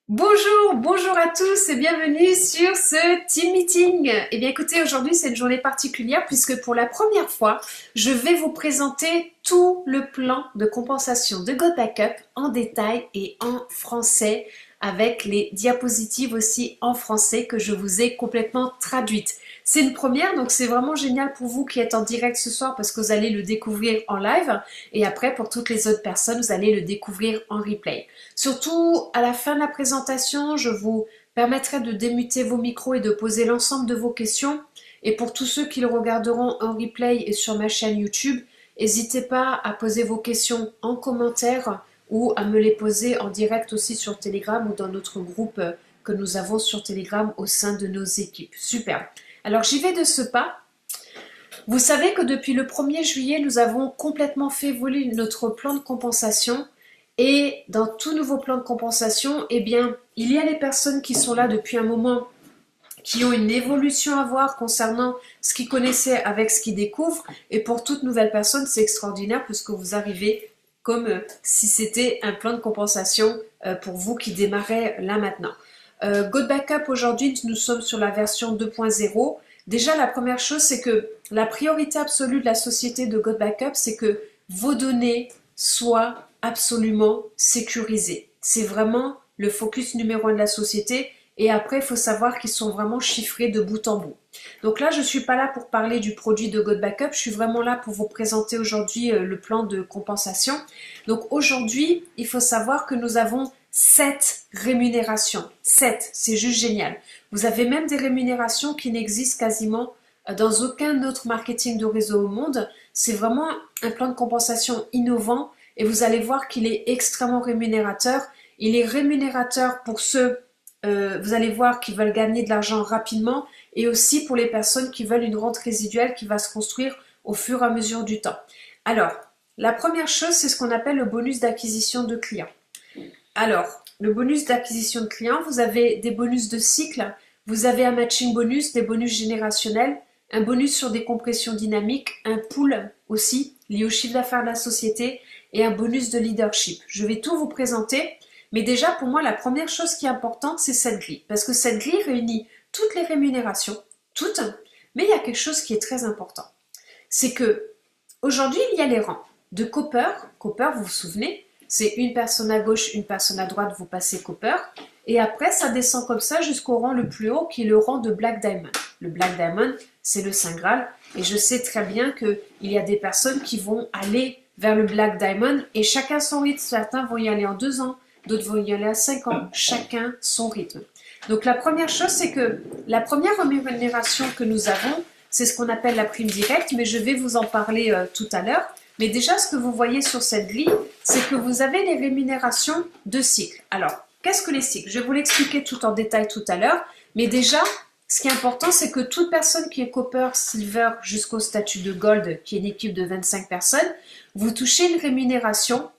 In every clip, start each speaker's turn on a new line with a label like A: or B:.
A: Bonjour, bonjour à tous et bienvenue sur ce Team Meeting. Eh bien écoutez, aujourd'hui c'est une journée particulière puisque pour la première fois, je vais vous présenter tout le plan de compensation de God Backup en détail et en français avec les diapositives aussi en français que je vous ai complètement traduites. C'est une première, donc c'est vraiment génial pour vous qui êtes en direct ce soir parce que vous allez le découvrir en live et après pour toutes les autres personnes, vous allez le découvrir en replay. Surtout, à la fin de la présentation, je vous permettrai de démuter vos micros et de poser l'ensemble de vos questions. Et pour tous ceux qui le regarderont en replay et sur ma chaîne YouTube, n'hésitez pas à poser vos questions en commentaire ou à me les poser en direct aussi sur Telegram ou dans notre groupe que nous avons sur Telegram au sein de nos équipes. Super. Alors j'y vais de ce pas. Vous savez que depuis le 1er juillet, nous avons complètement fait évoluer notre plan de compensation. Et dans tout nouveau plan de compensation, eh bien, il y a les personnes qui sont là depuis un moment, qui ont une évolution à voir concernant ce qu'ils connaissaient avec ce qu'ils découvrent. Et pour toute nouvelle personne, c'est extraordinaire puisque vous arrivez comme si c'était un plan de compensation pour vous qui démarrez là maintenant. God Backup, aujourd'hui, nous sommes sur la version 2.0. Déjà, la première chose, c'est que la priorité absolue de la société de God Backup, c'est que vos données soient absolument sécurisées. C'est vraiment le focus numéro 1 de la société. Et après, il faut savoir qu'ils sont vraiment chiffrés de bout en bout. Donc là, je ne suis pas là pour parler du produit de God Backup. Je suis vraiment là pour vous présenter aujourd'hui le plan de compensation. Donc aujourd'hui, il faut savoir que nous avons 7 rémunérations. 7, c'est juste génial. Vous avez même des rémunérations qui n'existent quasiment dans aucun autre marketing de réseau au monde. C'est vraiment un plan de compensation innovant et vous allez voir qu'il est extrêmement rémunérateur. Il est rémunérateur pour ceux, vous allez voir, qui veulent gagner de l'argent rapidement et aussi pour les personnes qui veulent une rente résiduelle qui va se construire au fur et à mesure du temps. Alors, la première chose, c'est ce qu'on appelle le bonus d'acquisition de clients. Alors, le bonus d'acquisition de clients, vous avez des bonus de cycle, vous avez un matching bonus, des bonus générationnels, un bonus sur des compressions dynamiques, un pool aussi lié au chiffre d'affaires de la société et un bonus de leadership. Je vais tout vous présenter, mais déjà pour moi la première chose qui est importante c'est cette grille, parce que cette grille réunit toutes les rémunérations, toutes, mais il y a quelque chose qui est très important. C'est que aujourd'hui il y a les rangs de Copper, Copper vous vous souvenez, c'est une personne à gauche, une personne à droite, vous passez Copper. Et après, ça descend comme ça jusqu'au rang le plus haut, qui est le rang de Black Diamond. Le Black Diamond, c'est le Saint Graal. Et je sais très bien qu'il y a des personnes qui vont aller vers le Black Diamond. Et chacun son rythme. Certains vont y aller en 2 ans, d'autres vont y aller à 5 ans. Chacun son rythme. Donc la première chose, c'est que la première rémunération que nous avons, c'est ce qu'on appelle la prime directe. Mais je vais vous en parler tout à l'heure. Mais déjà, ce que vous voyez sur cette grille, c'est que vous avez les rémunérations de cycle. Alors, qu'est-ce que les cycles? Je vais vous l'expliquer tout en détail tout à l'heure. Mais déjà, ce qui est important, c'est que toute personne qui est Copper, Silver jusqu'au statut de Gold, qui est une équipe de 25 personnes, vous touchez une rémunération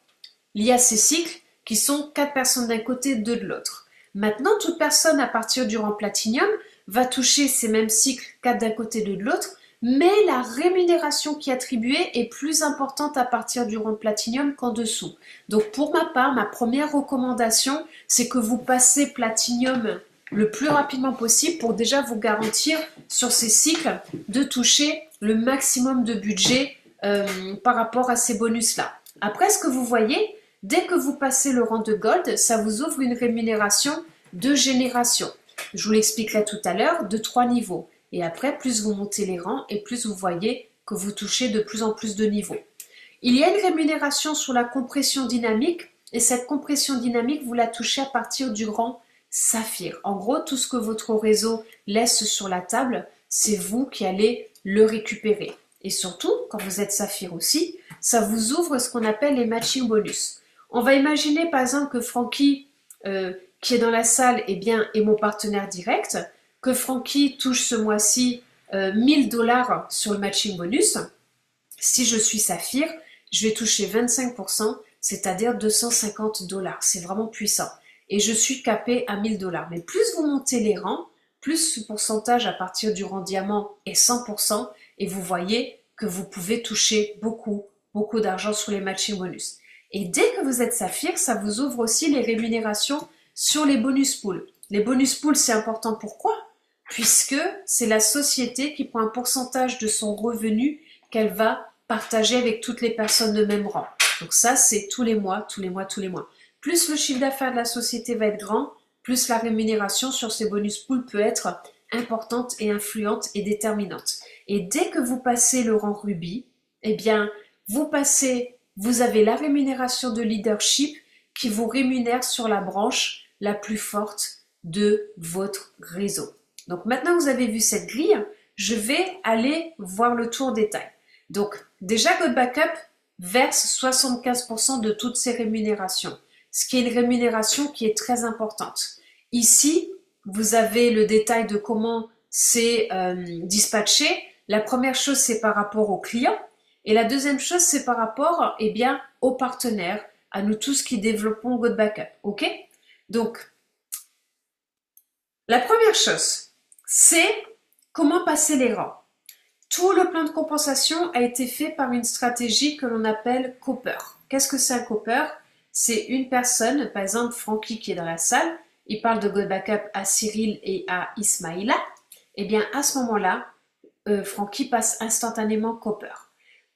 A: liée à ces cycles qui sont 4 personnes d'un côté, 2 de l'autre. Maintenant, toute personne à partir du rang Platinum va toucher ces mêmes cycles, 4 d'un côté, 2 de l'autre, mais la rémunération qui est attribuée est plus importante à partir du rang Platinum qu'en dessous. Donc pour ma part, ma première recommandation, c'est que vous passez Platinum le plus rapidement possible pour déjà vous garantir sur ces cycles de toucher le maximum de budget par rapport à ces bonus-là. Après, ce que vous voyez, dès que vous passez le rang de Gold, ça vous ouvre une rémunération de génération. Je vous l'expliquerai tout à l'heure, de 3 niveaux. Et après, plus vous montez les rangs et plus vous voyez que vous touchez de plus en plus de niveaux. Il y a une rémunération sur la compression dynamique et cette compression dynamique, vous la touchez à partir du rang Saphir. En gros, tout ce que votre réseau laisse sur la table, c'est vous qui allez le récupérer. Et surtout, quand vous êtes Saphir aussi, ça vous ouvre ce qu'on appelle les matching bonus. On va imaginer par exemple que Francky, qui est dans la salle, eh bien, est mon partenaire direct, que Francky touche ce mois-ci 1000 $ sur le matching bonus. Si je suis Saphir, je vais toucher 25%, c'est-à-dire 250 $. C'est vraiment puissant. Et je suis capé à 1000 $. Mais plus vous montez les rangs, plus ce pourcentage à partir du rang diamant est 100%, et vous voyez que vous pouvez toucher beaucoup, d'argent sur les matching bonus. Et dès que vous êtes Saphir, ça vous ouvre aussi les rémunérations sur les bonus pools. Les bonus pools, c'est important pourquoi? Puisque c'est la société qui prend un pourcentage de son revenu qu'elle va partager avec toutes les personnes de même rang. Donc ça, c'est tous les mois, tous les mois, tous les mois. Plus le chiffre d'affaires de la société va être grand, plus la rémunération sur ces bonus pools peut être importante et influente et déterminante. Et dès que vous passez le rang rubis, eh bien, vous avez la rémunération de leadership qui vous rémunère sur la branche la plus forte de votre réseau. Donc maintenant que vous avez vu cette grille, je vais aller voir le tour détail. Donc déjà GoodBackup verse 75% de toutes ses rémunérations, ce qui est une rémunération qui est très importante. Ici, vous avez le détail de comment c'est dispatché. La première chose, c'est par rapport aux clients. Et la deuxième chose, c'est par rapport aux partenaires, à nous tous qui développons GoodBackup. OK? Donc, la première chose, c'est comment passer les rangs. Tout le plan de compensation a été fait par une stratégie que l'on appelle Copper. Qu'est-ce que c'est un Copper? C'est une personne, par exemple Francky qui est dans la salle, il parle de GoodBackup à Cyril et à Ismaïla. Eh bien, à ce moment-là, Francky passe instantanément Copper.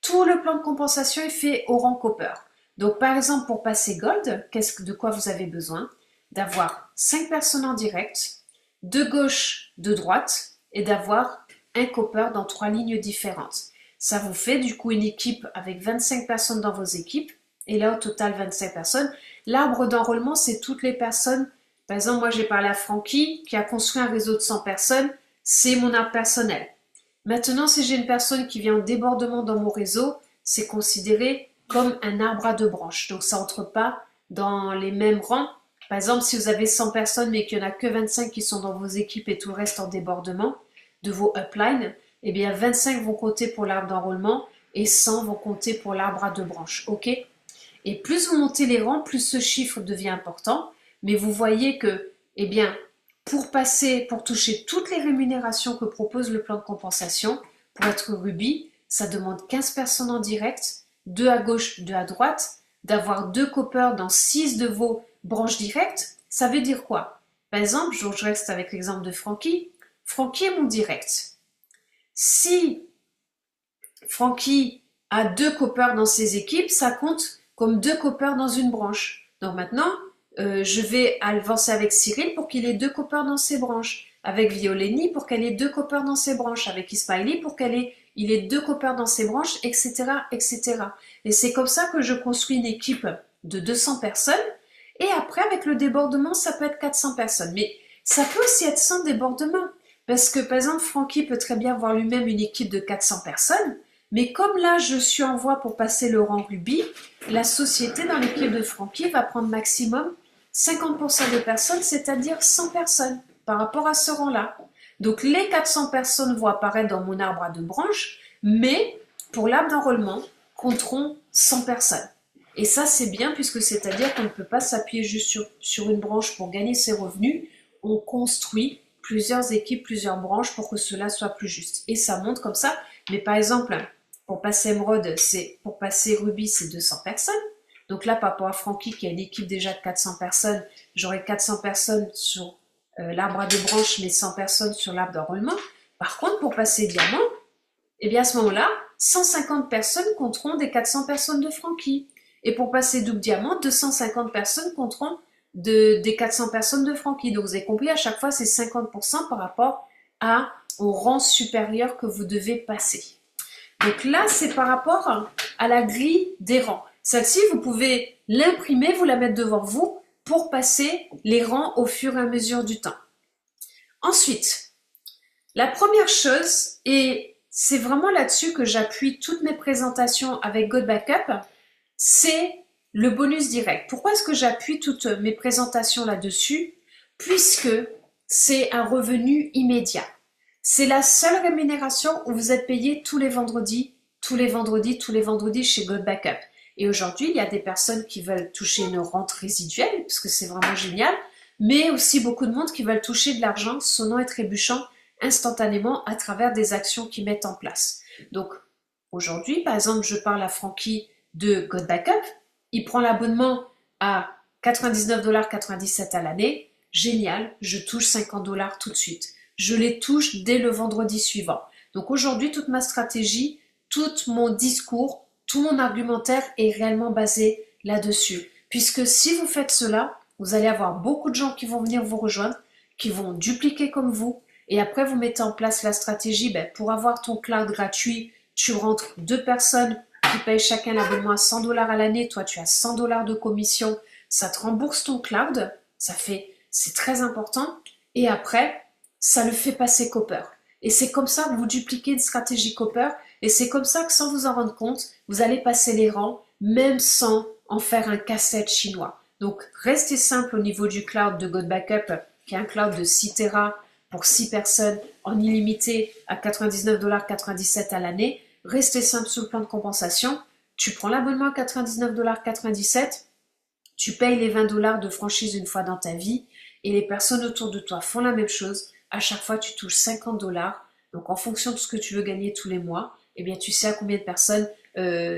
A: Tout le plan de compensation est fait au rang Copper. Donc, par exemple, pour passer Gold, de quoi vous avez besoin? D'avoir 5 personnes en direct, de gauche, de droite, et d'avoir un Copper dans 3 lignes différentes. Ça vous fait du coup une équipe avec 25 personnes dans vos équipes, et là au total 25 personnes. L'arbre d'enrôlement, c'est toutes les personnes. Par exemple, moi j'ai parlé à Francky qui a construit un réseau de 100 personnes, c'est mon arbre personnel. Maintenant, si j'ai une personne qui vient en débordement dans mon réseau, c'est considéré comme un arbre à 2 branches. Donc ça entre pas dans les mêmes rangs. Par exemple, si vous avez 100 personnes mais qu'il n'y en a que 25 qui sont dans vos équipes et tout le reste en débordement de vos uplines, eh bien 25 vont compter pour l'arbre d'enrôlement et 100 vont compter pour l'arbre à 2 branches. OK? Et plus vous montez les rangs, plus ce chiffre devient important. Mais vous voyez que, eh bien, pour toucher toutes les rémunérations que propose le plan de compensation, pour être rubis, ça demande 15 personnes en direct, 2 à gauche, 2 à droite, d'avoir 2 coppers dans 6 de vos branches directes. Ça veut dire quoi? Par exemple, je reste avec l'exemple de Francky. Francky est mon direct. Si Francky a 2 coppers dans ses équipes, ça compte comme 2 coppers dans une branche. Donc maintenant, je vais avancer avec Cyril pour qu'il ait 2 coppers dans ses branches, avec Violeni pour qu'elle ait 2 coppers dans ses branches, avec Ismaili pour il ait 2 coppers dans ses branches, etc., etc. Et c'est comme ça que je construis une équipe de 200 personnes. Et après, avec le débordement, ça peut être 400 personnes. Mais ça peut aussi être sans débordement. Parce que, par exemple, Francky peut très bien avoir lui-même une équipe de 400 personnes. Mais comme là, je suis en voie pour passer le rang rubis, la société dans l'équipe de Francky va prendre maximum 50% de personnes, c'est-à-dire 100 personnes par rapport à ce rang-là. Donc les 400 personnes vont apparaître dans mon arbre à 2 branches, mais pour l'arbre d'enrôlement, compteront 100 personnes. Et ça, c'est bien puisque c'est-à-dire qu'on ne peut pas s'appuyer juste sur une branche pour gagner ses revenus. On construit plusieurs équipes, plusieurs branches pour que cela soit plus juste. Et ça monte comme ça. Mais par exemple, pour passer Émeraude, pour passer Rubis, c'est 200 personnes. Donc là, par rapport à Francky qui a une équipe déjà de 400 personnes, j'aurai 400 personnes sur l'arbre à 2 branches, mais 100 personnes sur l'arbre d'enrôlement. Par contre, pour passer Diamant, eh bien à ce moment-là, 150 personnes compteront des 400 personnes de Francky. Et pour passer double diamant, 250 personnes compteront des 400 personnes de Francky. Donc vous avez compris, à chaque fois, c'est 50% par rapport au rang supérieur que vous devez passer. Donc là, c'est par rapport à la grille des rangs. Celle-ci, vous pouvez l'imprimer, vous la mettre devant vous pour passer les rangs au fur et à mesure du temps. Ensuite, la première chose, et c'est vraiment là-dessus que j'appuie toutes mes présentations avec GoodBackup, c'est le bonus direct. Pourquoi est-ce que j'appuie toutes mes présentations là-dessus? Puisque c'est un revenu immédiat. C'est la seule rémunération où vous êtes payé tous les vendredis chez GoodBackup. Et aujourd'hui, il y a des personnes qui veulent toucher une rente résiduelle, parce que c'est vraiment génial, mais aussi beaucoup de monde qui veulent toucher de l'argent sonnant et trébuchant instantanément à travers des actions qu'ils mettent en place. Donc, aujourd'hui, par exemple, je parle à Francky de GoodBackup, il prend l'abonnement à $99,97 à l'année, génial, je touche $50 tout de suite. Je les touche dès le vendredi suivant. Donc aujourd'hui, toute ma stratégie, tout mon discours, tout mon argumentaire est réellement basé là-dessus. Puisque si vous faites cela, vous allez avoir beaucoup de gens qui vont venir vous rejoindre, qui vont dupliquer comme vous, et après vous mettez en place la stratégie, pour avoir ton cloud gratuit, tu rentres 2 personnes qui payent chacun l'abonnement à $100 à l'année, toi tu as $100 de commission, ça te rembourse ton cloud, c'est très important, et après, ça le fait passer Copper. Et c'est comme ça que vous dupliquez une stratégie Copper, et c'est comme ça que sans vous en rendre compte, vous allez passer les rangs, même sans en faire un casse-tête chinois. Donc, restez simple au niveau du cloud de GoBackup, qui est un cloud de 6 Tera pour 6 personnes en illimité à $99,97 à l'année. Restez simple sur le plan de compensation. Tu prends l'abonnement à $99,97, tu payes les $20 de franchise une fois dans ta vie, et les personnes autour de toi font la même chose. À chaque fois, tu touches $50. Donc, en fonction de ce que tu veux gagner tous les mois, eh bien, tu sais à combien de personnes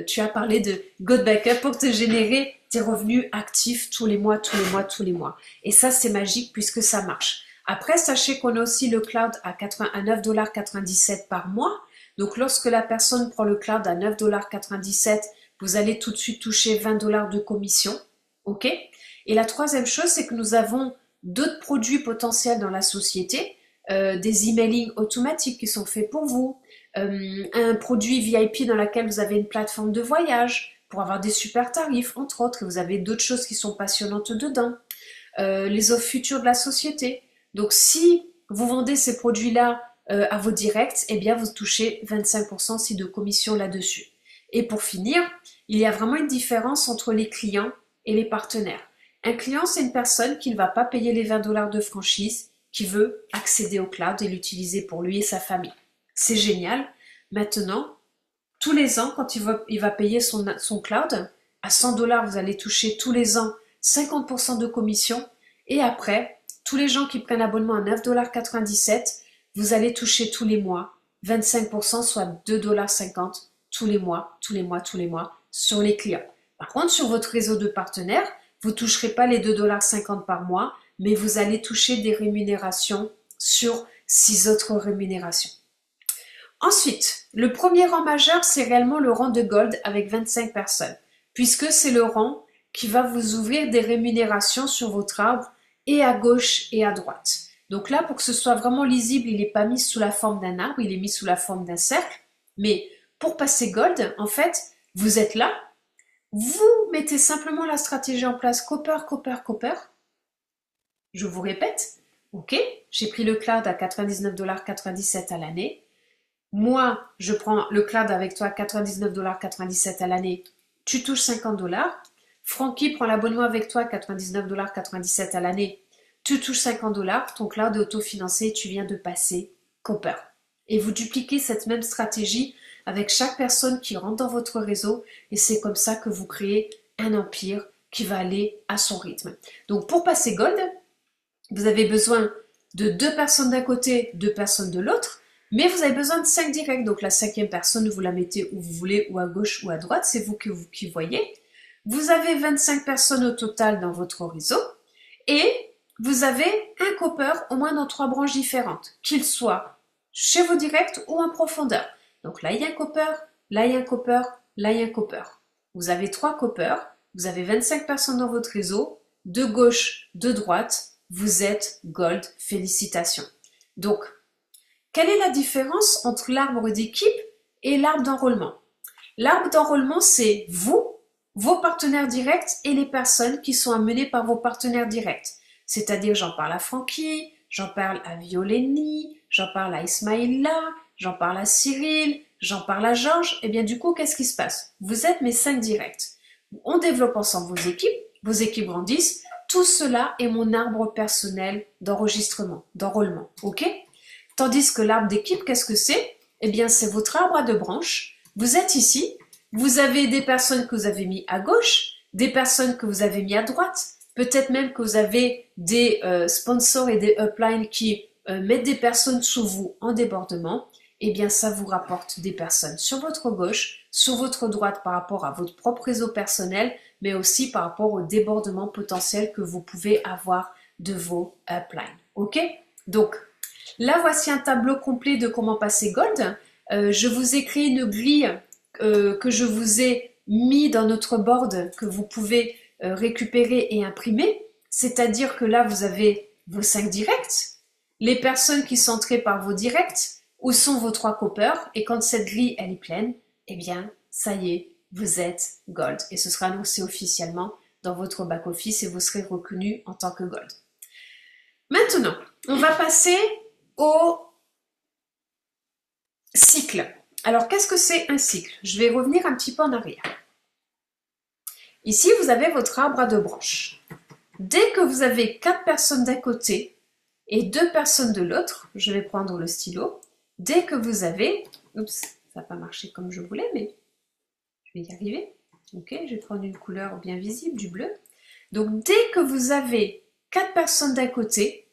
A: tu as parlé de GoBackup pour te générer tes revenus actifs tous les mois, tous les mois, tous les mois. Et ça, c'est magique puisque ça marche. Après, sachez qu'on a aussi le cloud à $9,97 par mois. Donc, lorsque la personne prend le cloud à $9,97, vous allez tout de suite toucher $20 de commission. OK? Et la troisième chose, c'est que nous avons d'autres produits potentiels dans la société, des emailing automatiques qui sont faits pour vous, un produit VIP dans lequel vous avez une plateforme de voyage pour avoir des super tarifs, entre autres, et vous avez d'autres choses qui sont passionnantes dedans, les offres futures de la société. Donc, si vous vendez ces produits-là à vos directs, eh bien, vous touchez 25% aussi de commission là-dessus. Et pour finir, il y a vraiment une différence entre les clients et les partenaires. Un client, c'est une personne qui ne va pas payer les $20 de franchise, qui veut accéder au cloud et l'utiliser pour lui et sa famille. C'est génial. Maintenant, tous les ans, quand il va payer son cloud, à $100, vous allez toucher tous les ans 50% de commission. Et après, tous les gens qui prennent abonnement à $9,97, vous allez toucher tous les mois 25%, soit $2,50 tous les mois, tous les mois, tous les mois sur les clients. Par contre, sur votre réseau de partenaires, vous ne toucherez pas les $2,50 par mois, mais vous allez toucher des rémunérations sur 6 autres rémunérations. Ensuite, le premier rang majeur, c'est réellement le rang de Gold avec 25 personnes, puisque c'est le rang qui va vous ouvrir des rémunérations sur votre arbre et à gauche et à droite. Donc là, pour que ce soit vraiment lisible, il n'est pas mis sous la forme d'un arbre, il est mis sous la forme d'un cercle. Mais pour passer Gold, en fait, vous êtes là, vous mettez simplement la stratégie en place Copper, Copper, Copper. Je vous répète, ok, j'ai pris le cloud à $99,97 à l'année. Moi, je prends le cloud avec toi à $99,97 à l'année. Tu touches $50. Francky prend l'abonnement avec toi à $99,97 à l'année. Tu touches $50. Ton cloud est autofinancé et tu viens de passer Copper. Et vous dupliquez cette même stratégie avec chaque personne qui rentre dans votre réseau et c'est comme ça que vous créez un empire qui va aller à son rythme. Donc pour passer Gold, vous avez besoin de 2 personnes d'un côté, 2 personnes de l'autre, mais vous avez besoin de 5 directs. Donc la 5e personne, vous la mettez où vous voulez, ou à gauche ou à droite, c'est vous qui voyez. Vous avez 25 personnes au total dans votre réseau et vous avez un Copper au moins dans 3 branches différentes, qu'il soit chez vos directs ou en profondeur. Donc là, il y a un Copper, là, il y a un Copper, là, il y a un Copper. Vous avez 3 Copper, vous avez 25 personnes dans votre réseau, de gauche, de droite, vous êtes Gold, félicitations. Donc, quelle est la différence entre l'arbre d'équipe et l'arbre d'enrôlement? L'arbre d'enrôlement, c'est vous, vos partenaires directs et les personnes qui sont amenées par vos partenaires directs. C'est-à-dire, j'en parle à Francky, j'en parle à Violeni, j'en parle à Ismaïla, j'en parle à Cyril, j'en parle à Georges. Et bien du coup, qu'est-ce qui se passe? Vous êtes mes 5 directs. On développe ensemble vos équipes grandissent. Tout cela est mon arbre personnel d'enregistrement, d'enrôlement. Ok? Tandis que l'arbre d'équipe, qu'est-ce que c'est? Eh bien, c'est votre arbre à 2 branches. Vous êtes ici, vous avez des personnes que vous avez mis à gauche, des personnes que vous avez mis à droite, peut-être même que vous avez des sponsors et des uplines qui mettent des personnes sous vous en débordement. Eh bien, ça vous rapporte des personnes sur votre gauche, sur votre droite par rapport à votre propre réseau personnel, mais aussi par rapport au débordement potentiel que vous pouvez avoir de vos uplines. Ok? Donc, là, voici un tableau complet de comment passer gold. Je vous ai créé une grille que je vous ai mis dans notre board que vous pouvez récupérer et imprimer. C'est-à-dire que là, vous avez vos 5 directs, les personnes qui sont entrées par vos directs, où sont vos 3 coppers, et quand cette grille elle est pleine, eh bien, ça y est, vous êtes gold. Et ce sera annoncé officiellement dans votre back-office et vous serez reconnu en tant que gold. Maintenant, on va passer au cycle. Alors, qu'est-ce que c'est un cycle? Je vais revenir un petit peu en arrière. Ici, vous avez votre arbre à 2 branches. Dès que vous avez 4 personnes d'un côté et 2 personnes de l'autre, je vais prendre le stylo, dès que vous avez... Oups, ça n'a pas marché comme je voulais, mais je vais y arriver. Ok, je vais prendre une couleur bien visible, du bleu. Donc, dès que vous avez 4 personnes d'un côté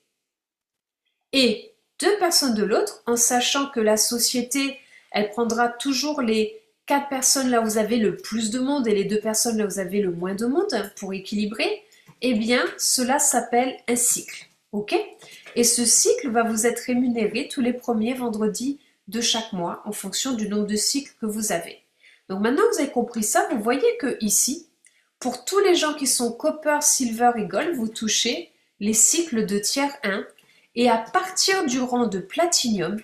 A: et 2 personnes de l'autre, en sachant que la société, elle prendra toujours les 4 personnes là où vous avez le plus de monde et les 2 personnes là où vous avez le moins de monde pour équilibrer, eh bien, cela s'appelle un cycle. Ok? Et ce cycle va vous être rémunéré tous les premiers vendredis de chaque mois en fonction du nombre de cycles que vous avez. Donc maintenant que vous avez compris ça, vous voyez que ici, pour tous les gens qui sont copper, silver et gold, vous touchez les cycles de tiers 1 et à partir du rang de platinium,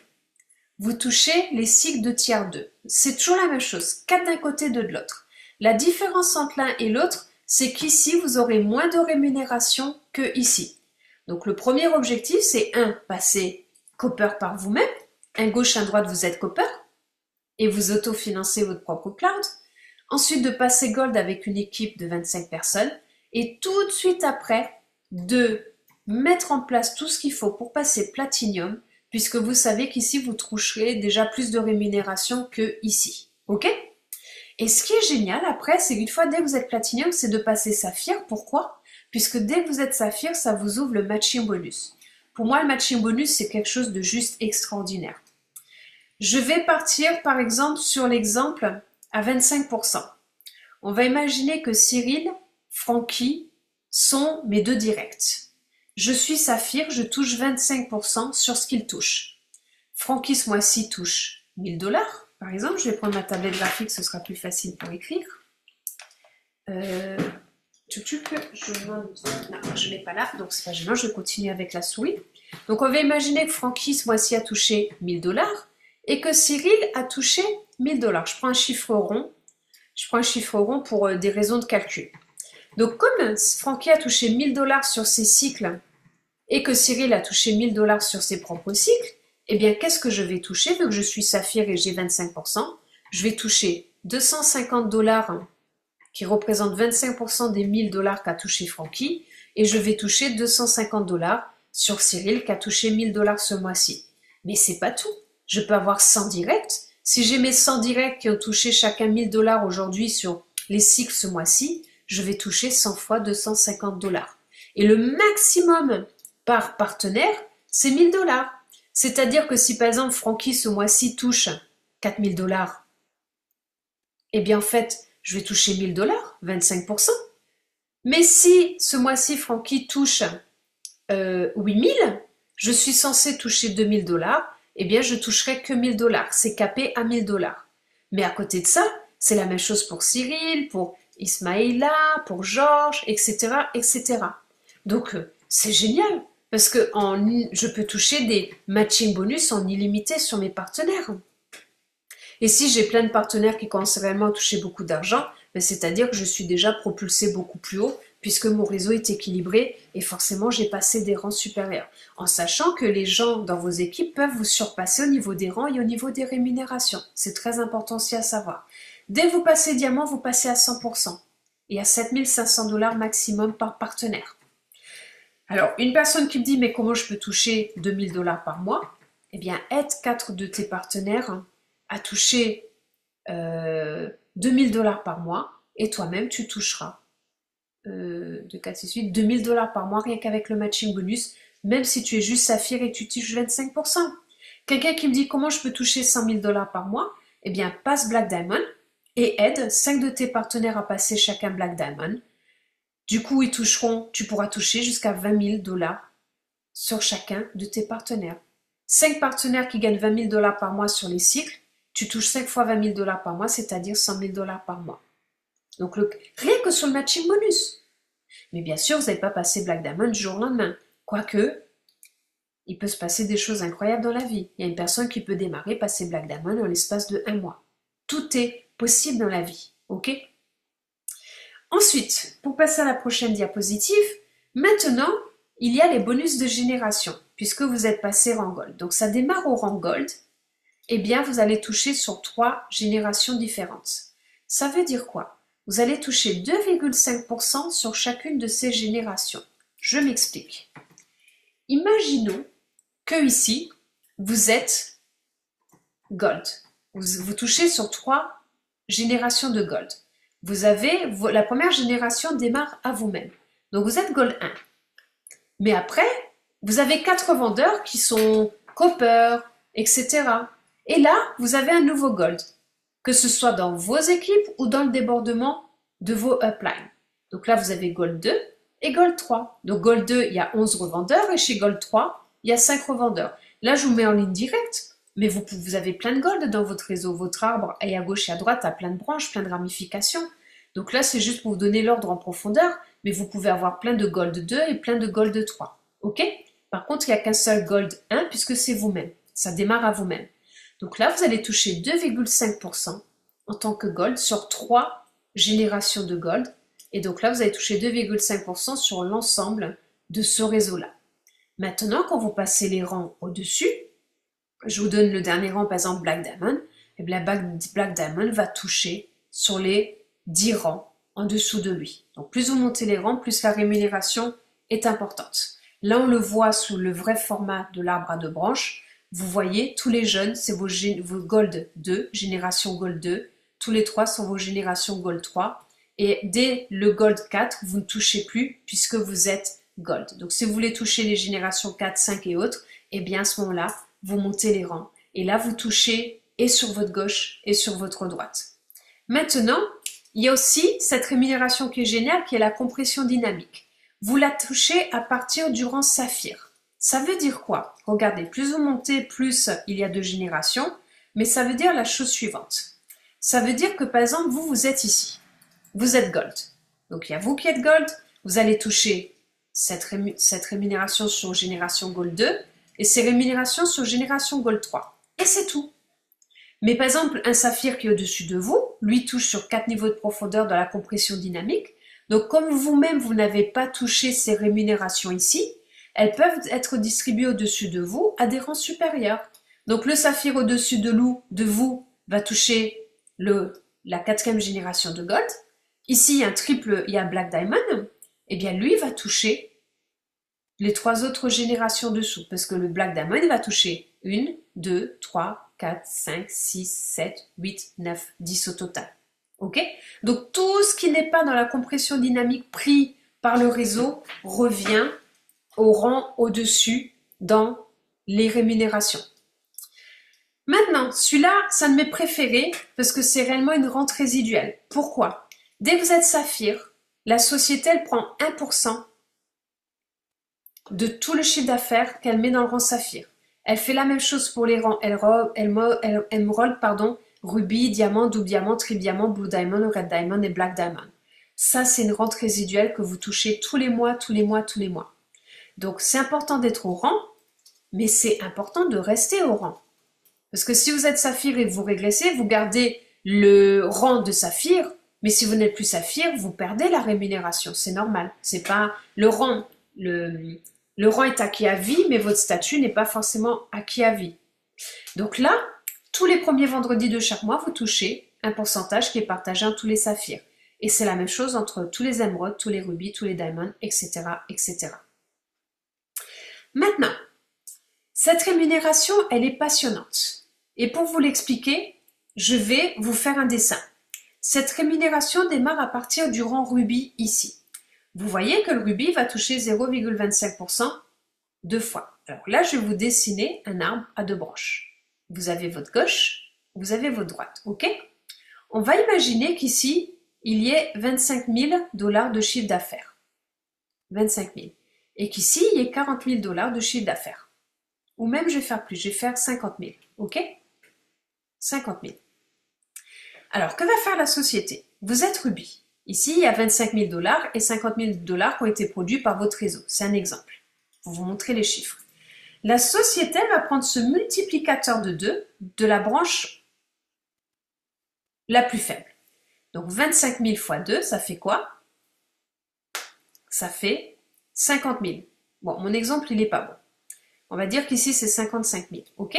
A: vous touchez les cycles de tiers 2. C'est toujours la même chose, 4 d'un côté, 2 de l'autre. La différence entre l'un et l'autre, c'est qu'ici, vous aurez moins de rémunération que ici. Donc le premier objectif, c'est passer copper par vous-même. Un gauche, un droite, vous êtes copper et vous autofinancez votre propre cloud. Ensuite, de passer gold avec une équipe de 25 personnes. Et tout de suite après, de mettre en place tout ce qu'il faut pour passer platinum, puisque vous savez qu'ici, vous toucherez déjà plus de rémunération que ici. Ok? Et ce qui est génial après, c'est qu'une fois, dès que vous êtes platinum, c'est de passer saphir. Pourquoi? Puisque dès que vous êtes saphir, ça vous ouvre le matching bonus. Pour moi, le matching bonus, c'est quelque chose de juste extraordinaire. Je vais partir, par exemple, sur l'exemple à 25%. On va imaginer que Cyril, Francky sont mes 2 directs. Je suis saphir, je touche 25% sur ce qu'il touche. Francky, ce mois-ci, touche 1000 $. Par exemple, je vais prendre ma tablette graphique, ce sera plus facile pour écrire. Je ne mets pas là, donc c'est pas gênant, je continue avec la souris. Donc on va imaginer que Francky, ce mois-ci, a touché 1000 $ et que Cyril a touché 1000 $. Je prends un chiffre rond. Je prends un chiffre rond pour des raisons de calcul. Donc comme Francky a touché 1000 $ sur ses cycles et que Cyril a touché 1000 $ sur ses propres cycles, eh bien qu'est-ce que je vais toucher? Vu que je suis saphir et j'ai 25%, je vais toucher 250 $ qui représentent 25% des 1000 $ qu'a touché Francky, et je vais toucher 250 $ sur Cyril qui a touché 1000 $ ce mois-ci. Mais c'est pas tout. Je peux avoir 100 directs. Si j'ai mes 100 directs qui ont touché chacun 1000 $ aujourd'hui sur les cycles ce mois-ci, je vais toucher 100 fois 250 $. Et le maximum par partenaire, c'est 1000 $. C'est-à-dire que si par exemple Francky ce mois-ci touche 4000 $, eh bien en fait, je vais toucher 1000 $, 25%. Mais si ce mois-ci Francky touche 8000, je suis censé toucher 2000 $, eh bien je toucherai que 1000 $. C'est capé à 1000 $. Mais à côté de ça, c'est la même chose pour Cyril, pour Ismaïla, pour Georges, etc., etc. Donc c'est génial parce que je peux toucher des matching bonus en illimité sur mes partenaires. Et si j'ai plein de partenaires qui commencent réellement à toucher beaucoup d'argent, ben c'est-à-dire que je suis déjà propulsé beaucoup plus haut puisque mon réseau est équilibré et forcément j'ai passé des rangs supérieurs. En sachant que les gens dans vos équipes peuvent vous surpasser au niveau des rangs et au niveau des rémunérations. C'est très important aussi à savoir. Dès que vous passez diamant, vous passez à 100% et à 7500 $ maximum par partenaire. Alors, une personne qui me dit « mais comment je peux toucher 2000 $ par mois ?» Eh bien, aide 4 de tes partenaires à toucher 2000 $ par mois et toi-même, tu toucheras 2000 $ par mois rien qu'avec le matching bonus, même si tu es juste saphir et tu touches 25%. Quelqu'un qui me dit « comment je peux toucher 100 000 $ par mois ?» Eh bien, passe Black Diamond et aide 5 de tes partenaires à passer chacun Black Diamond. Du coup, tu pourras toucher jusqu'à 20 000 dollars sur chacun de tes partenaires. 5 partenaires qui gagnent 20 000 dollars par mois sur les cycles, tu touches 5 fois 20 000 dollars par mois, c'est-à-dire 100 000 dollars par mois. Donc, rien que sur le matching bonus. Mais bien sûr, vous n'allez pas passer Black Diamond du jour au lendemain. Quoique, il peut se passer des choses incroyables dans la vie. Il y a une personne qui peut démarrer, passer Black Diamond en l'espace de 1 mois. Tout est possible dans la vie, ok? Ensuite, pour passer à la prochaine diapositive, maintenant, il y a les bonus de génération, puisque vous êtes passé rang Gold. Donc ça démarre au rang Gold, eh bien vous allez toucher sur 3 générations différentes. Ça veut dire quoi? Vous allez toucher 2,5% sur chacune de ces générations. Je m'explique. Imaginons que ici, vous êtes Gold. Vous touchez sur 3 générations de Gold. La première génération démarre à vous-même. Donc vous êtes Gold 1. Mais après, vous avez 4 vendeurs qui sont Copper, etc. Et là, vous avez un nouveau Gold, que ce soit dans vos équipes ou dans le débordement de vos uplines. Donc là, vous avez Gold 2 et Gold 3. Donc Gold 2, il y a 11 revendeurs et chez Gold 3, il y a 5 revendeurs. Là, je vous mets en ligne directe, mais vous avez plein de Gold dans votre réseau. Votre arbre est à gauche et à droite, a plein de branches, plein de ramifications. Donc là, c'est juste pour vous donner l'ordre en profondeur, mais vous pouvez avoir plein de Gold 2 et plein de Gold 3. Ok? Par contre, il n'y a qu'un seul Gold 1 puisque c'est vous-même. Ça démarre à vous-même. Donc là, vous allez toucher 2,5% en tant que Gold sur 3 générations de Gold. Et donc là, vous allez toucher 2,5% sur l'ensemble de ce réseau-là. Maintenant, quand vous passez les rangs au-dessus, je vous donne le dernier rang, par exemple Black Diamond, et bien Black Diamond va toucher sur les 10 rangs en dessous de lui. Donc plus vous montez les rangs, plus la rémunération est importante. Là, on le voit sous le vrai format de l'arbre à 2 branches. Vous voyez, tous les jeunes, c'est vos Gold 2, génération Gold 2. Tous les 3 sont vos générations Gold 3. Et dès le Gold 4, vous ne touchez plus puisque vous êtes Gold. Donc si vous voulez toucher les générations 4, 5 et autres, eh bien à ce moment-là, vous montez les rangs. Et là, vous touchez et sur votre gauche et sur votre droite. Maintenant, il y a aussi cette rémunération qui est géniale, qui est la compression dynamique. Vous la touchez à partir du rang Saphir. Ça veut dire quoi? Regardez, plus vous montez, plus il y a de générations, mais ça veut dire la chose suivante. Ça veut dire que par exemple, vous êtes ici. Vous êtes Gold. Donc il y a vous qui êtes Gold, vous allez toucher cette rémunération sur génération Gold 2 et ces rémunérations sur génération Gold 3. Et c'est tout. Mais par exemple, un saphir qui est au-dessus de vous, lui touche sur 4 niveaux de profondeur dans la compression dynamique. Donc comme vous-même, vous n'avez pas touché ces rémunérations ici, elles peuvent être distribuées au-dessus de vous à des rangs supérieurs. Donc le saphir au-dessus de vous va toucher la 4e génération de Gold. Ici, il y a un Black Diamond. Eh bien, lui va toucher les 3 autres générations dessous. Parce que le Black Diamond va toucher 1, 2, 3, 4, 5, 6, 7, 8, 9, 10 au total. Ok? Donc, tout ce qui n'est pas dans la compression dynamique pris par le réseau revient au rang au-dessus dans les rémunérations. Maintenant, celui-là, c'est un de mes préférés parce que c'est réellement une rente résiduelle. Pourquoi? Dès que vous êtes saphir, la société, elle prend 1% de tout le chiffre d'affaires qu'elle met dans le rang saphir. Elle fait la même chose pour les rangs Emerald, rubis, diamant, double diamant, triple diamant, blue diamond, red diamond et black diamond. Ça, c'est une rente résiduelle que vous touchez tous les mois, tous les mois, tous les mois. Donc, c'est important d'être au rang, mais c'est important de rester au rang. Parce que si vous êtes saphir et que vous régressez, vous gardez le rang de saphir, mais si vous n'êtes plus saphir, vous perdez la rémunération. C'est normal. C'est pas le rang est acquis à vie, mais votre statut n'est pas forcément acquis à vie. Donc là, tous les premiers vendredis de chaque mois, vous touchez un pourcentage qui est partagé entre tous les saphirs. Et c'est la même chose entre tous les émeraudes, tous les rubis, tous les diamonds, etc., etc. Maintenant, cette rémunération, elle est passionnante. Et pour vous l'expliquer, je vais vous faire un dessin. Cette rémunération démarre à partir du rang rubis ici. Vous voyez que le rubis va toucher 0,25% 2 fois. Alors là, je vais vous dessiner un arbre à 2 branches. Vous avez votre gauche, vous avez votre droite, ok? On va imaginer qu'ici, il y ait 25 000 $ de chiffre d'affaires. 25 000. Et qu'ici, il y ait 40 000 $ de chiffre d'affaires. Ou même, je vais faire plus, je vais faire 50 000. OK? 50 000. Alors, que va faire la société? Vous êtes Ruby. Ici, il y a 25 000 $ et 50 000 $ qui ont été produits par votre réseau. C'est un exemple, pour vous montrer les chiffres. La société va prendre ce multiplicateur de 2 de la branche la plus faible. Donc 25 000 fois 2, ça fait quoi? Ça fait 50 000. Bon, mon exemple, il n'est pas bon. On va dire qu'ici, c'est 55 000. OK?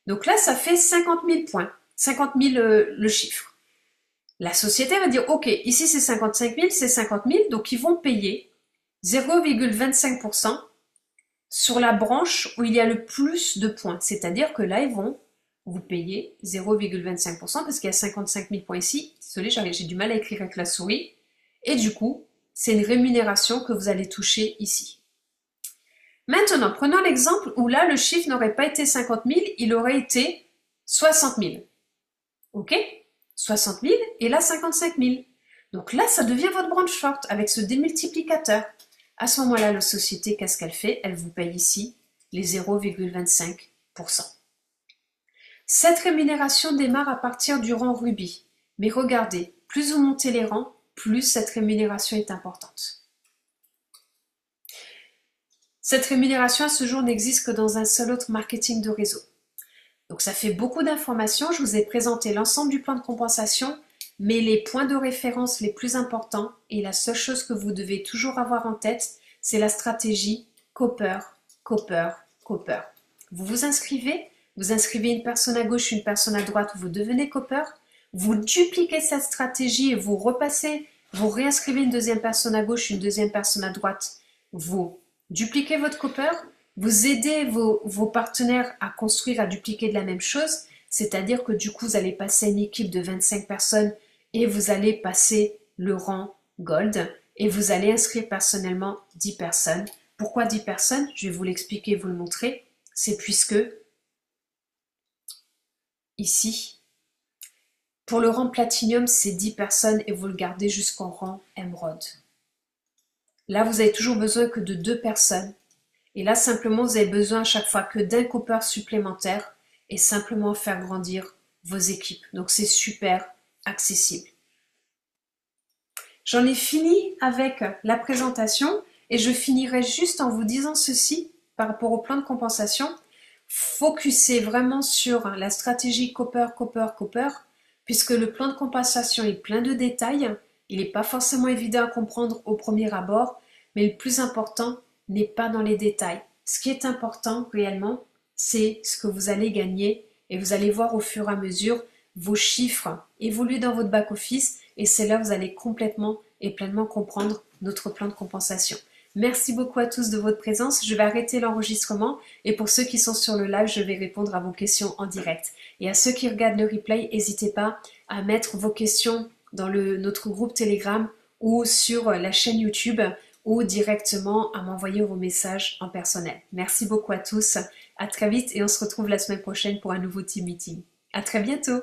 A: Donc là, ça fait 50 000 points. 50 000 le chiffre. La société va dire, OK, ici, c'est 55 000, c'est 50 000. Donc, ils vont payer 0,25% sur la branche où il y a le plus de points. C'est-à-dire que là, ils vont vous payer 0,25% parce qu'il y a 55 000 points ici. Désolé, j'ai du mal à écrire avec la souris. Et du coup, c'est une rémunération que vous allez toucher ici. Maintenant, prenons l'exemple où là, le chiffre n'aurait pas été 50 000, il aurait été 60 000. OK? 60 000 et là, 55 000. Donc là, ça devient votre branche forte avec ce démultiplicateur. À ce moment-là, la société, qu'est-ce qu'elle fait? Elle vous paye ici les 0,25%. Cette rémunération démarre à partir du rang Ruby. Mais regardez, plus vous montez les rangs, plus cette rémunération est importante. Cette rémunération à ce jour n'existe que dans un seul autre marketing de réseau. Donc ça fait beaucoup d'informations, je vous ai présenté l'ensemble du plan de compensation, mais les points de référence les plus importants et la seule chose que vous devez toujours avoir en tête, c'est la stratégie Copper, Copper, Copper. Vous vous inscrivez une personne à gauche, une personne à droite, vous devenez Copper, vous dupliquez cette stratégie et vous repassez, vous réinscrivez une deuxième personne à gauche, une deuxième personne à droite, vous dupliquez votre Copper, vous aidez vos partenaires à construire, à dupliquer de la même chose, c'est-à-dire que du coup, vous allez passer une équipe de 25 personnes et vous allez passer le rang Gold et vous allez inscrire personnellement 10 personnes. Pourquoi 10 personnes? Je vais vous l'expliquer et vous le montrer. C'est puisque ici, pour le rang Platinum, c'est 10 personnes et vous le gardez jusqu'au rang Emerald. Là, vous avez toujours besoin que de 2 personnes. Et là, simplement, vous avez besoin à chaque fois que d'un Copper supplémentaire et simplement faire grandir vos équipes. Donc, c'est super accessible. J'en ai fini avec la présentation et je finirai juste en vous disant ceci par rapport au plan de compensation. Focussez vraiment sur la stratégie Copper, Copper, Copper, puisque le plan de compensation est plein de détails. Il n'est pas forcément évident à comprendre au premier abord, mais le plus important n'est pas dans les détails. Ce qui est important réellement, c'est ce que vous allez gagner et vous allez voir au fur et à mesure vos chiffres évoluer dans votre back-office et c'est là que vous allez complètement et pleinement comprendre notre plan de compensation. Merci beaucoup à tous de votre présence. Je vais arrêter l'enregistrement et pour ceux qui sont sur le live, je vais répondre à vos questions en direct. Et à ceux qui regardent le replay, n'hésitez pas à mettre vos questions dans notre groupe Telegram ou sur la chaîne YouTube ou directement à m'envoyer vos messages en personnel. Merci beaucoup à tous. À très vite et on se retrouve la semaine prochaine pour un nouveau team meeting. À très bientôt.